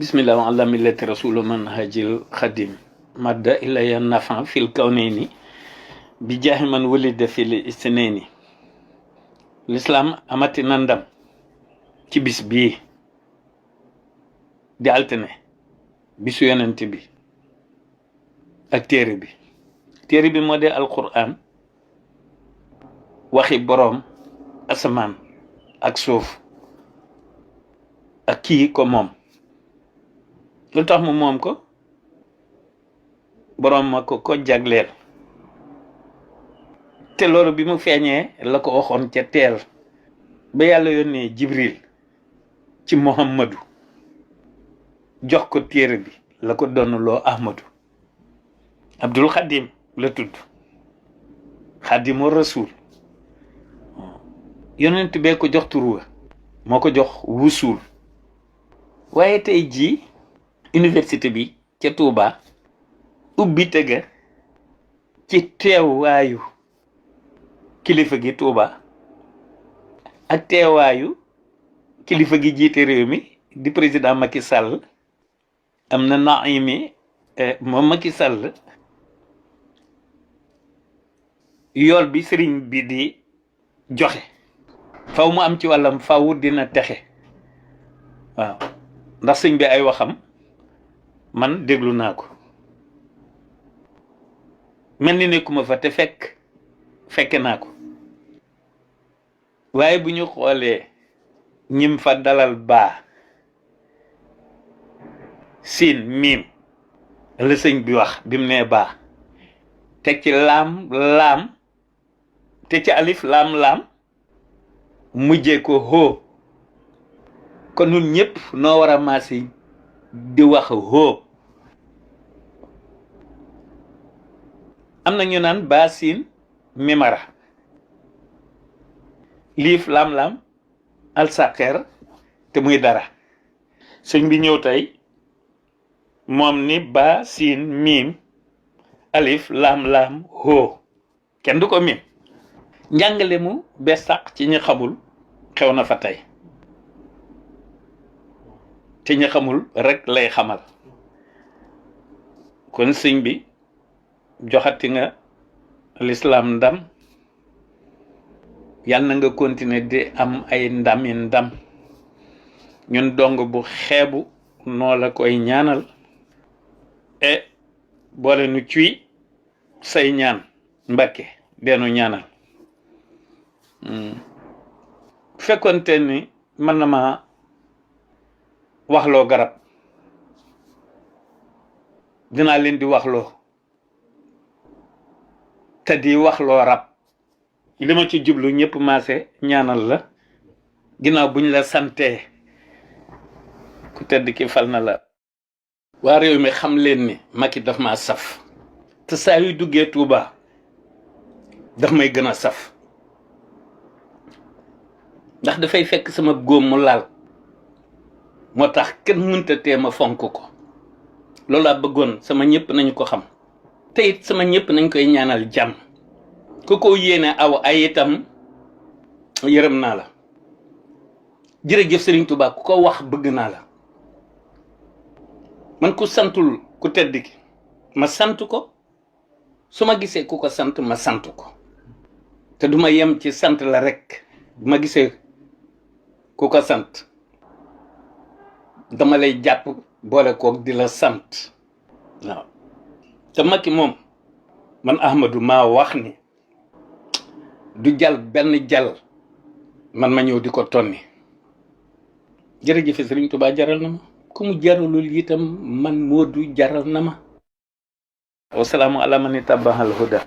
bismillah wa ala millati rasulu manhajil khadim madda ilaya nafa fil kawnayni bi jaahi man walida fil istinayni l'islam amati na ndam ci bis bii di altine bisu yonent bi ak téere bi moo dee alquran waxi boroom asamaan ak suuf ak kii ko moom lu tax mu moom ko boroom ma ko jagleel te loolu bi mu feeñee la ko waxoon ca teel ba yàlla yónnee jibril ci muhammadu jox ko téere bi la ko donnaloo ahmadu abdul xadim la tudd xadimu rasul yonent bee ko jox turuwa moo ko jox wusul waaye tey jii université bi ca Touba ubbi tëgga ci teewaayu kilifa gi Touba ak teewaayu kilifa gi jiite réew mi di président Macky Sall am na naimi moom Macky Sall yool bi sëriñ bi di joxe faw mu am ci wàllam faw dina texe waaw ndax sëñ bi ay waxam man déglu naa ko mel ni nekkuma fa te fekke naa ko waaye bu ñu xoolee ñim fa dalal baa siin miim la sëñ bi wax bi mu nee baa teg ci laam te ci alif laam mujjee ko hoo kon ñun ñëpp noo war a maasi di wax hoo am na ñu naan baa siin mimara liif laam alsaqeer te muy dara sëñ bi ñëw tey moom ni baa siin miim alif laam hoo kenn du ko miim njàngale mu bees sàq ci ñi xamul xew na fa tey te ñi xamul rek lay xamal kon sëñ bi joxati nga l'islam ndam yal na nga continuer di am ay ndam ñun dong bu xeebu noo la koy ñaanal e boole nu cuy say ñaan Mbàkke deenu ñaanal fekkonte ni mën na ma waxloo garab dinaa leen di waxloo te di waxloo rab li ma ci jublu ñëpp maase ñaanal la ginnaaw buñ la santee ku tedd ki fal na la waa réew mi xam leen ni Macky daf ma saf te saa yu duggee Touba daf may gën a saf ndax dafay fekk sama góom mu laal moo tax kenn mënta tee ma fonk ko loolu laa bëggoon sama ñëpp nañu ko xam te it sama ñëpp nañ koy ñaanal jàmm ku ko yéene aw ay itam yërëm naa la jërëjëf Serigne Touba ku ko wax bëgg naa la man ku santul ku tedd ki ma sant ko su ma gisee ku ko sant ma sant ko te duma yem ci sant la rek bu ma gisee ku ko sant dama lay jàpp boole koog di la sant waaw te Macky moom man Ahmadou maa wax ni du jal benn jal man ma ñëw di ko tonni jërëjëf Serigne Touba jaral na ma ku mu jaralul itam man Modou jaral na ma wasalaamu ala man ittabaal huda